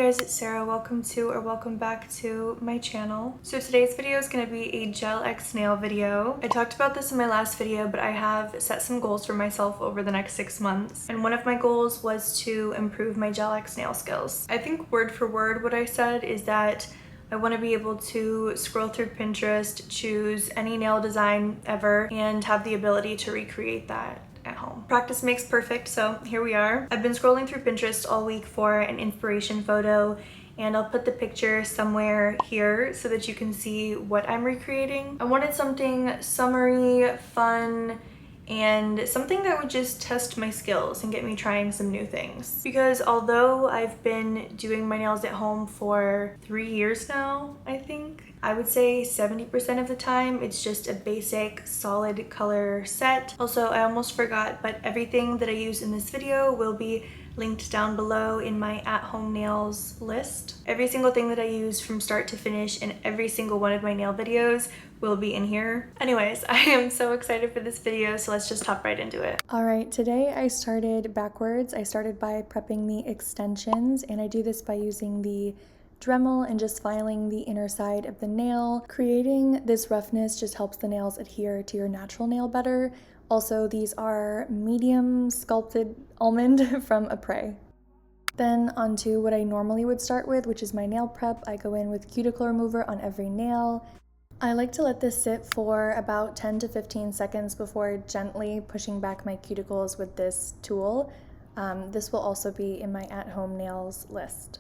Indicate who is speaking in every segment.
Speaker 1: guys, it's Sarah. Welcome back to my channel. So today's video is going to be a gel X nail video. I talked about this in my last video, but I have set some goals for myself over the next 6 months. And one of my goals was to improve my gel X nail skills. I think word for word what I said is that I want to be able to scroll through Pinterest, choose any nail design ever, and have the ability to recreate that at home. Practice makes perfect, so here we are. I've been scrolling through Pinterest all week for an inspiration photo, and I'll put the picture somewhere here so that you can see what I'm recreating. I wanted something summery, fun, and something that would just test my skills and get me trying some new things. Because although I've been doing my nails at home for 3 years now, I think, I would say 70% of the time it's just a basic solid color set. Also, I almost forgot, but everything that I use in this video will be linked down below in my at-home nails list. Every single thing that I use from start to finish in every single one of my nail videos will be in here. Anyways, I am so excited for this video, so let's just hop right into it. All right, today I started backwards. I started by prepping the extensions, and I do this by using the Dremel and just filing the inner side of the nail. Creating this roughness just helps the nails adhere to your natural nail better. Also, these are medium sculpted almond from Apres. Then onto what I normally would start with, which is my nail prep. I go in with cuticle remover on every nail. I like to let this sit for about 10 to 15 seconds before gently pushing back my cuticles with this tool. This will also be in my at-home nails list.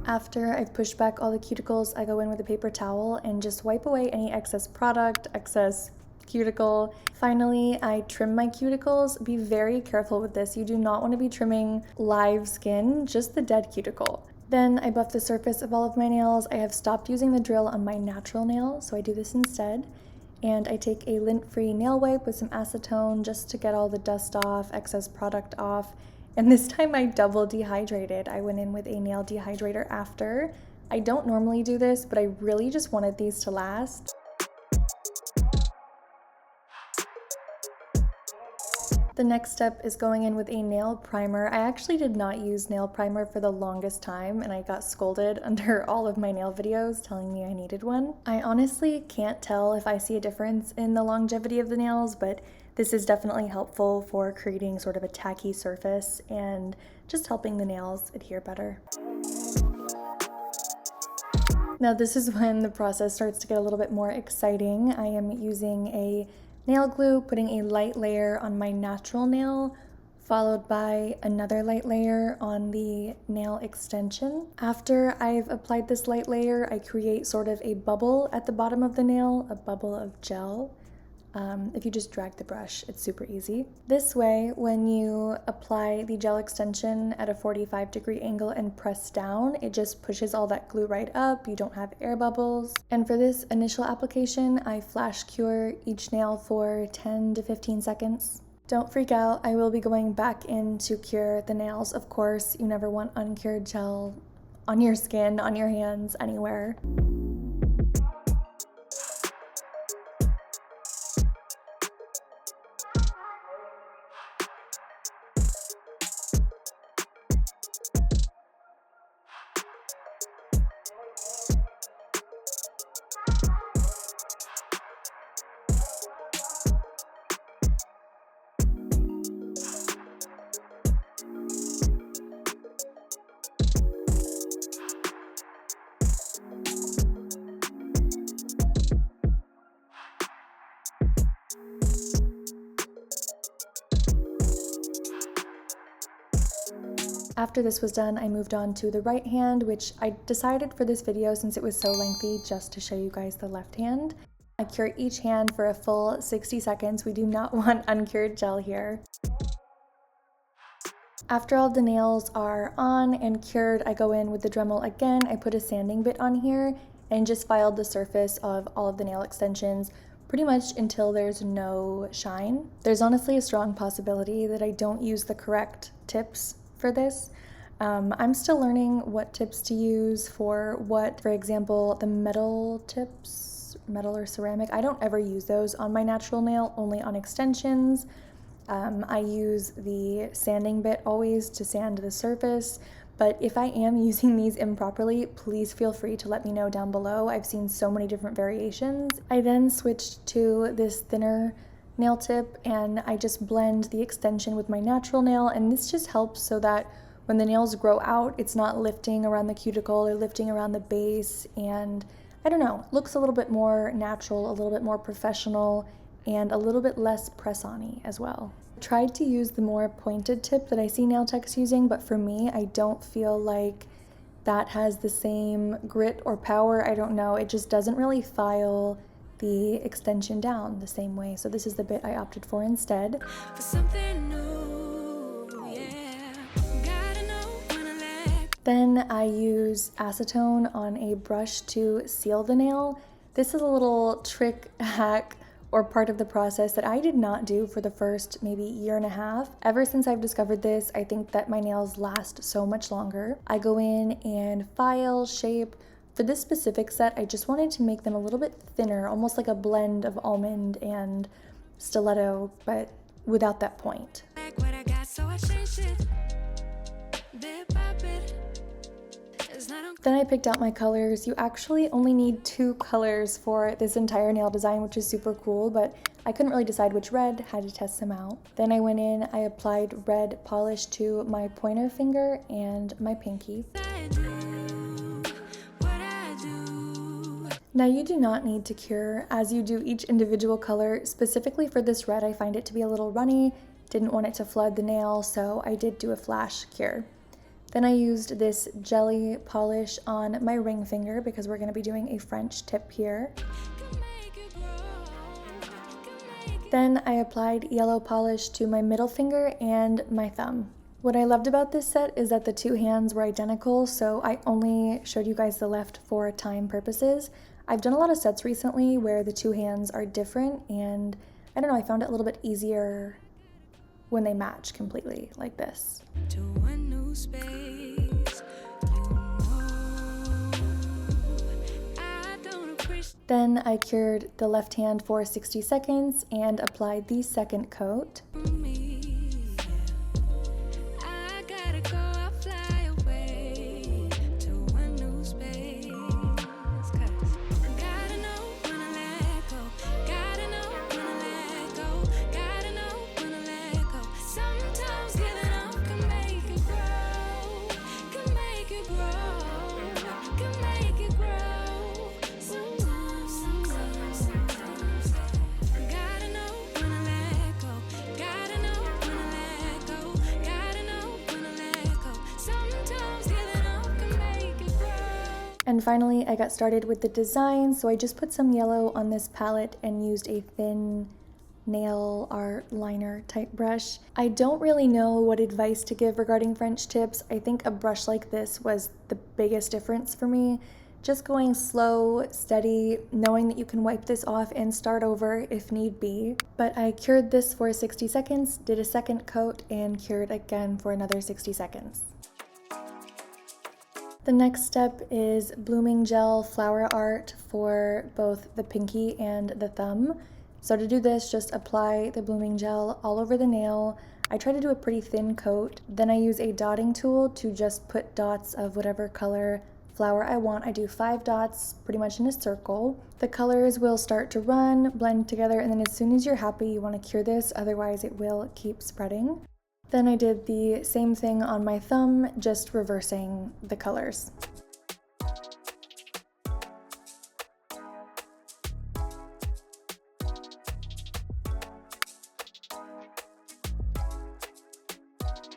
Speaker 1: After I've pushed back all the cuticles, I go in with a paper towel and just wipe away any excess product, excess cuticle. Finally, I trim my cuticles. Be very careful with this. You do not want to be trimming live skin, just the dead cuticle. Then I buff the surface of all of my nails. I have stopped using the drill on my natural nail, so I do this instead. And I take a lint-free nail wipe with some acetone just to get all the dust off, excess product off. And this time I double dehydrated. I went in with a nail dehydrator after. I don't normally do this, but I really just wanted these to last. The next step is going in with a nail primer. I actually did not use nail primer for the longest time, and I got scolded under all of my nail videos telling me I needed one. I honestly can't tell if I see a difference in the longevity of the nails, but this is definitely helpful for creating sort of a tacky surface and just helping the nails adhere better. Now this is when the process starts to get a little bit more exciting. I am using a nail glue, putting a light layer on my natural nail, followed by another light layer on the nail extension. After I've applied this light layer, I create sort of a bubble at the bottom of the nail, a bubble of gel. If you just drag the brush, it's super easy. This way, when you apply the gel extension at a 45-degree angle and press down, it just pushes all that glue right up. You don't have air bubbles. And for this initial application, I flash cure each nail for 10 to 15 seconds. Don't freak out, I will be going back in to cure the nails. Of course, you never want uncured gel on your skin, on your hands, anywhere. After this was done, I moved on to the right hand, which I decided for this video, since it was so lengthy, just to show you guys the left hand. I cure each hand for a full 60 seconds. We do not want uncured gel here. After all the nails are on and cured, I go in with the Dremel again. I put a sanding bit on here and just filed the surface of all of the nail extensions pretty much until there's no shine. There's honestly a strong possibility that I don't use the correct tips for this. I'm still learning what tips to use for what. For example, the metal tips, metal or ceramic, I don't ever use those on my natural nail, only on extensions. I use the sanding bit always to sand the surface, But if I am using these improperly, please feel free to let me know down below. I've seen so many different variations. I then switched to this thinner nail tip and I just blend the extension with my natural nail, and this just helps so that when the nails grow out, it's not lifting around the cuticle or lifting around the base, and I don't know, looks a little bit more natural, a little bit more professional, and a little bit less press-on-y as well. I tried to use the more pointed tip that I see nail techs using, but for me, I don't feel like that has the same grit or power. I don't know, it just doesn't really file the extension down the same way. So this is the bit I opted for instead. For something new, yeah. Gotta know when I let. Then I use acetone on a brush to seal the nail. This is a little trick hack or part of the process that I did not do for the first maybe year and a half. Ever since I've discovered this, I think that my nails last so much longer. I go in and file, shape. For this specific set, I just wanted to make them a little bit thinner, almost like a blend of almond and stiletto, but without that point. Then I picked out my colors. You actually only need 2 colors for this entire nail design, which is super cool, but I couldn't really decide which red, had to test them out. Then I went in, I applied red polish to my pointer finger and my pinky. Now you do not need to cure as you do each individual color. Specifically for this red, I find it to be a little runny, didn't want it to flood the nail, so I did do a flash cure. Then I used this jelly polish on my ring finger because we're going to be doing a French tip here. Then I applied yellow polish to my middle finger and my thumb. What I loved about this set is that the 2 hands were identical, so I only showed you guys the left for time purposes. I've done a lot of sets recently where the 2 hands are different, and I don't know, I found it a little bit easier when they match completely like this. To a new space, Then I cured the left hand for 60 seconds and applied the second coat. And finally, I got started with the design, so I just put some yellow on this palette and used a thin nail art liner type brush. I don't really know what advice to give regarding French tips. I think a brush like this was the biggest difference for me. Just going slow, steady, knowing that you can wipe this off and start over if need be. But I cured this for 60 seconds, did a second coat, and cured again for another 60 seconds. The next step is blooming gel flower art for both the pinky and the thumb. So to do this, just apply the blooming gel all over the nail. I try to do a pretty thin coat. Then I use a dotting tool to just put dots of whatever color flower I want. I do 5 dots pretty much in a circle. The colors will start to run, blend together, and then as soon as you're happy, you want to cure this, otherwise it will keep spreading. Then I did the same thing on my thumb, just reversing the colors.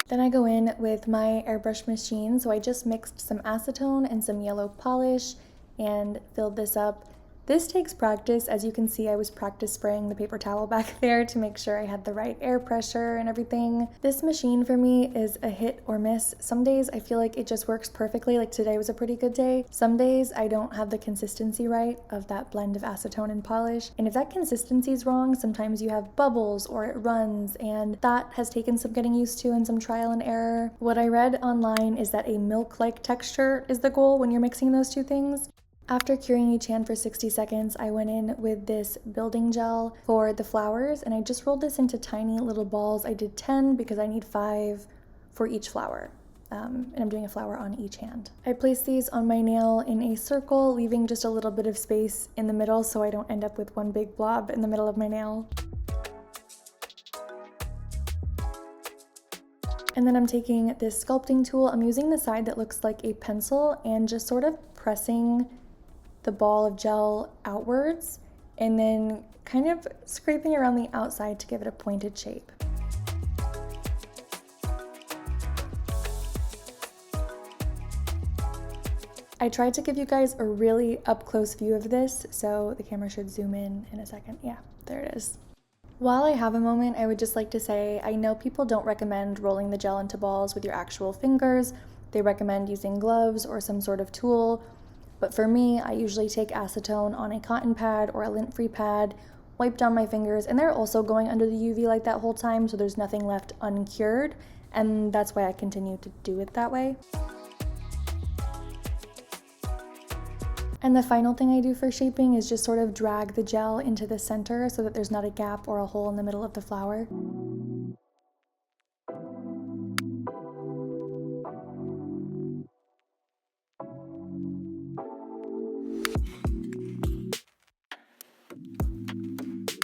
Speaker 1: Then I go in with my airbrush machine, so I just mixed some acetone and some yellow polish and filled this up. This takes practice. As you can see, I was practice spraying the paper towel back there to make sure I had the right air pressure and everything. This machine for me is a hit or miss. Some days I feel like it just works perfectly, like today was a pretty good day. Some days I don't have the consistency right of that blend of acetone and polish, and if that consistency is wrong, sometimes you have bubbles or it runs, and that has taken some getting used to and some trial and error. What I read online is that a milk-like texture is the goal when you're mixing those two things. After curing each hand for 60 seconds, I went in with this building gel for the flowers, and I just rolled this into tiny little balls. I did 10 because I need 5 for each flower. and I'm doing a flower on each hand. I place these on my nail in a circle, leaving just a little bit of space in the middle so I don't end up with one big blob in the middle of my nail. And then I'm taking this sculpting tool. I'm using the side that looks like a pencil and just sort of pressing the ball of gel outwards and then kind of scraping around the outside to give it a pointed shape. I tried to give you guys a really up-close view of this, so the camera should zoom in a second. Yeah, there it is. While I have a moment, I would just like to say, I know people don't recommend rolling the gel into balls with your actual fingers. They recommend using gloves or some sort of tool. But for me, I usually take acetone on a cotton pad or a lint-free pad, wipe down my fingers, and they're also going under the UV light that whole time, so there's nothing left uncured, and that's why I continue to do it that way. And the final thing I do for shaping is just sort of drag the gel into the center so that there's not a gap or a hole in the middle of the flower.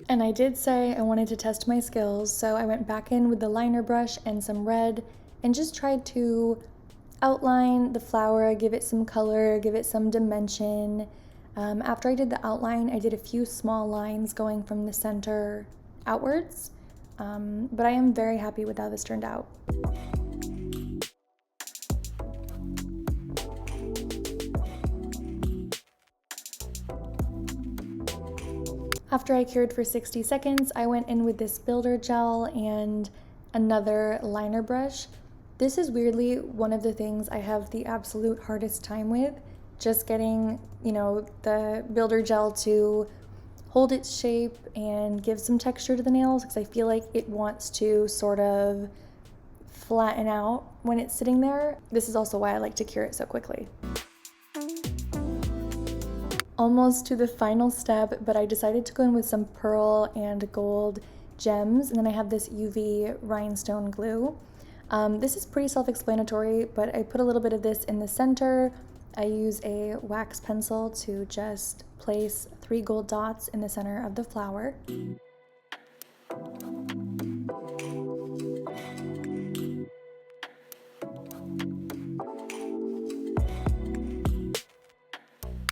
Speaker 1: And I did say I wanted to test my skills, so I went back in with the liner brush and some red and just tried to outline the flower, give it some color, give it some dimension. After I did the outline, I did a few small lines going from the center outwards, but I am very happy with how this turned out. After I cured for 60 seconds, I went in with this builder gel and another liner brush. This is weirdly one of the things I have the absolute hardest time with, just getting, the builder gel to hold its shape and give some texture to the nails, because I feel like it wants to sort of flatten out when it's sitting there. This is also why I like to cure it so quickly. Almost to the final step, but I decided to go in with some pearl and gold gems, and then I have this UV rhinestone glue. This is pretty self-explanatory, but I put a little bit of this in the center. I use a wax pencil to just place 3 gold dots in the center of the flower.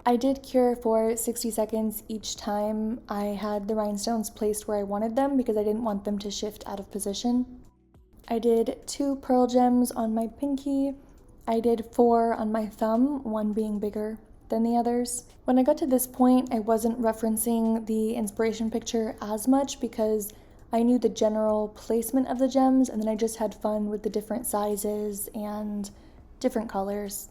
Speaker 1: I did cure for 60 seconds each time I had the rhinestones placed where I wanted them because I didn't want them to shift out of position. I did 2 pearl gems on my pinky. I did 4 on my thumb, one being bigger than the others. When I got to this point, I wasn't referencing the inspiration picture as much because I knew the general placement of the gems, and then I just had fun with the different sizes and different colors.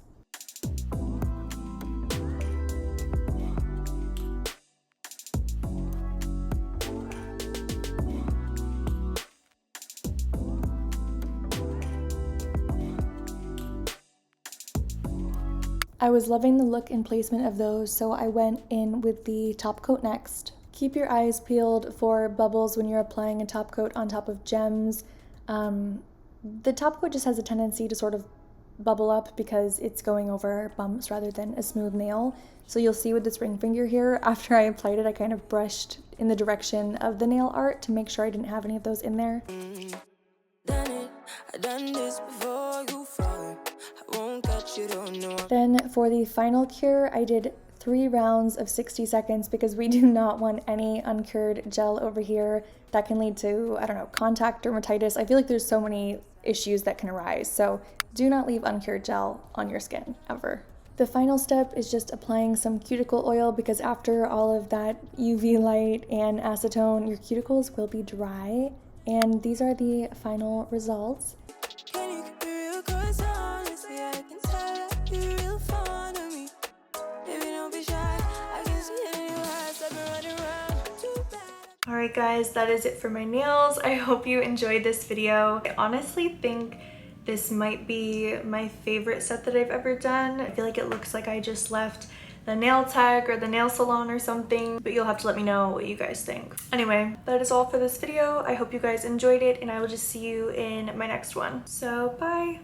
Speaker 1: I was loving the look and placement of those, so I went in with the top coat next. Keep your eyes peeled for bubbles when you're applying a top coat on top of gems. The top coat just has a tendency to sort of bubble up because it's going over bumps rather than a smooth nail. So you'll see with this ring finger here, after I applied it, I kind of brushed in the direction of the nail art to make sure I didn't have any of those in there. Done this before you fall. I won't catch you, don't know. Then for the final cure, I did 3 rounds of 60 seconds because we do not want any uncured gel over here. That can lead to, contact dermatitis. I feel like there's so many issues that can arise, so do not leave uncured gel on your skin, ever. The final step is just applying some cuticle oil because after all of that UV light and acetone, your cuticles will be dry. And these are the final results. Alright guys, that is it for my nails. I hope you enjoyed this video. I honestly think this might be my favorite set that I've ever done. I feel like it looks like I just left the nail tech or the nail salon or something, but you'll have to let me know what you guys think. Anyway, that is all for this video. I hope you guys enjoyed it, and I will just see you in my next one. So bye.